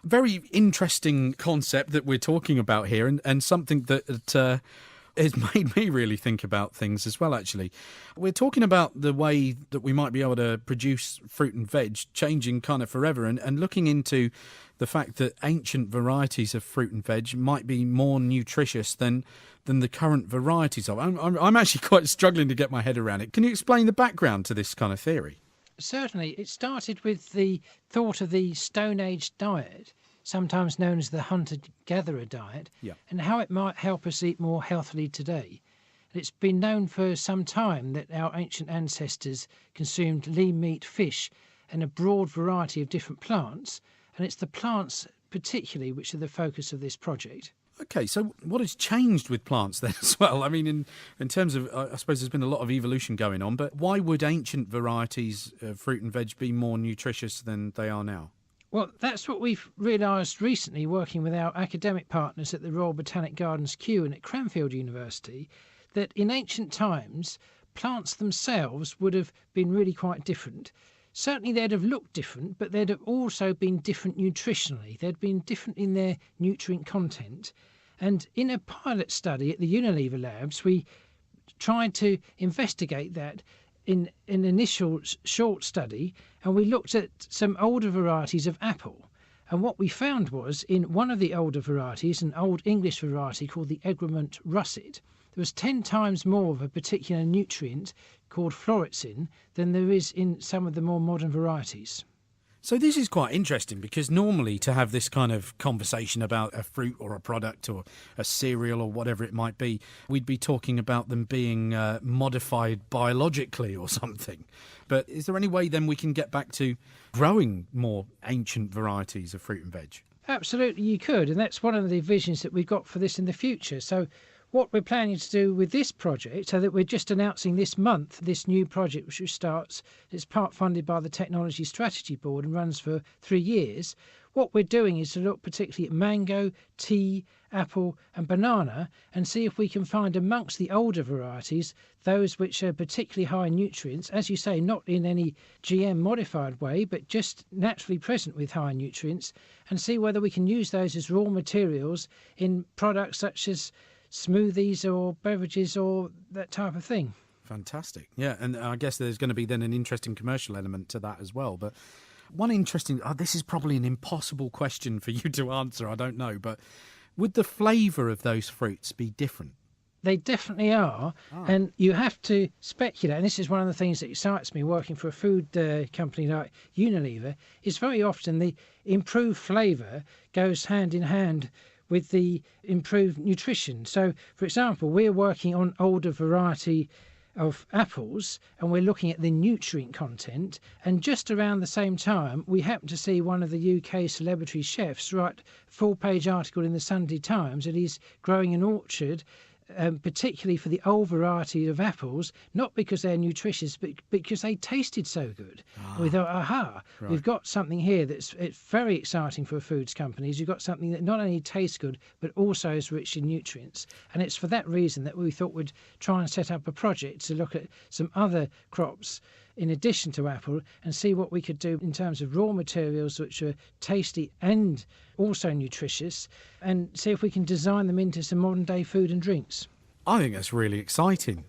Very interesting concept that we're talking about here, and something that has made me really think about things as well, actually. We're talking about the way that we might be able to produce fruit and veg changing kind of forever, and looking into the fact that ancient varieties of fruit and veg might be more nutritious than the current varieties of. I'm actually quite struggling to get my head around it. Can you explain the background to this kind of theory? Certainly, it started with the thought of the Stone Age diet, sometimes known as the hunter-gatherer diet, Yeah. and how it might help us eat more healthily today. It's been known for some time that our ancient ancestors consumed lean meat, fish, and a broad variety of different plants, and it's the plants particularly which are the focus of this project. Okay, so what has changed with plants then as well? I mean, in terms of, I suppose there's been a lot of evolution going on, but why would ancient varieties of fruit and veg be more nutritious than they are now? Well, that's what we've realised recently working with our academic partners at the Royal Botanic Gardens Kew and at Cranfield University, that in ancient times, plants themselves would have been really quite different. Certainly they'd have looked different, but they'd have also been different nutritionally. They'd been different in their nutrient content. And in a pilot study at the Unilever labs, we tried to investigate that in an initial short study, and we looked at some older varieties of apple. And what we found was in one of the older varieties, an old English variety called the Egremont russet, there was 10 times more of a particular nutrient called florexin than there is in some of the more modern varieties. So this is quite interesting, because normally to have this kind of conversation about a fruit or a product or a cereal or whatever it might be, we'd be talking about them being modified biologically or something. But is there any way then we can get back to growing more ancient varieties of fruit and veg? Absolutely, you could, and that's one of the visions that we've got for this in the future. So what we're planning to do with this project, so that we're just announcing this month this new project which starts, it's part funded by the Technology Strategy Board and runs for 3 years. What we're doing is to look particularly at mango, tea, apple and banana, and see if we can find amongst the older varieties those which are particularly high in nutrients, as you say, not in any GM modified way, but just naturally present with high nutrients, and see whether we can use those as raw materials in products such as smoothies or beverages or that type of thing. Fantastic. Yeah, and I guess there's going to be then an interesting commercial element to that as well. But one interesting, this is probably an impossible question for you to answer, I don't know, but would the flavour of those fruits be different? They definitely are, and you have to speculate, and this is one of the things that excites me working for a food company like Unilever, is very often the improved flavour goes hand in hand with the improved nutrition. So, for example, we're working on older variety of apples and we're looking at the nutrient content, and just around the same time we happen to see one of the UK celebrity chefs write a full-page article in the Sunday Times that he's growing an orchard particularly for the old variety of apples, not because they're nutritious, but because they tasted so good. We thought, aha, Right. we've got something here it's very exciting for foods companies. You've got something that not only tastes good, but also is rich in nutrients. And it's for that reason that we thought we'd try and set up a project to look at some other crops in addition to apple and see what we could do in terms of raw materials which are tasty and also nutritious, and see if we can design them into some modern day food and drinks. I think that's really exciting.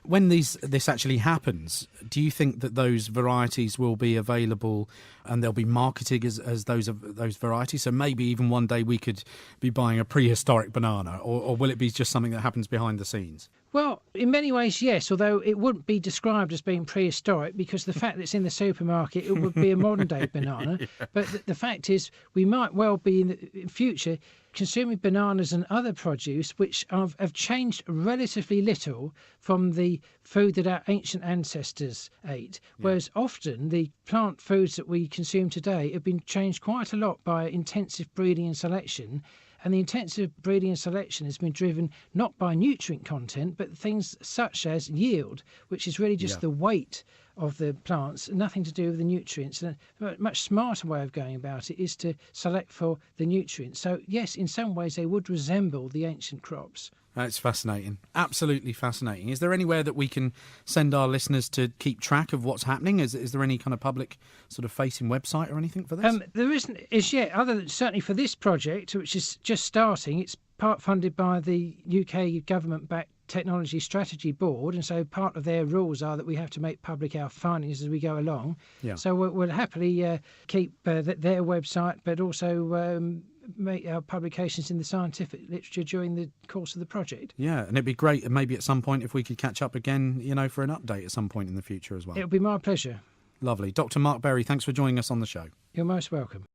When this actually happens, do you think that those varieties will be available and they'll be marketed as those varieties? So maybe even one day we could be buying a prehistoric banana, or will it be just something that happens behind the scenes? Well, in many ways, yes, although it wouldn't be described as being prehistoric because the fact that it's in the supermarket, it would be a modern day banana. Yeah. But the fact is, we might well be in the future consuming bananas and other produce which have changed relatively little from the food that our ancient ancestors ate, whereas often the plant foods that we consume today have been changed quite a lot by intensive breeding and selection. And the intensive breeding and selection has been driven not by nutrient content, but things such as yield, which is really just the weight of the plants, nothing to do with the nutrients. And a much smarter way of going about it is to select for the nutrients. So, yes, in some ways they would resemble the ancient crops. That's fascinating. Absolutely fascinating. Is there anywhere that we can send our listeners to keep track of what's happening? Is there any kind of public sort of facing website or anything for this? There isn't as yet, other than certainly for this project, which is just starting. It's part funded by the UK government-backed Technology Strategy Board, and so part of their rules are that we have to make public our findings as we go along. Yeah. So we'll happily keep their website, but also make our publications in the scientific literature during the course of the project. Yeah, and it'd be great maybe at some point if we could catch up again, for an update at some point in the future as well. It'll be my pleasure. Lovely. Dr. Mark Berry, thanks for joining us on the show. You're most welcome.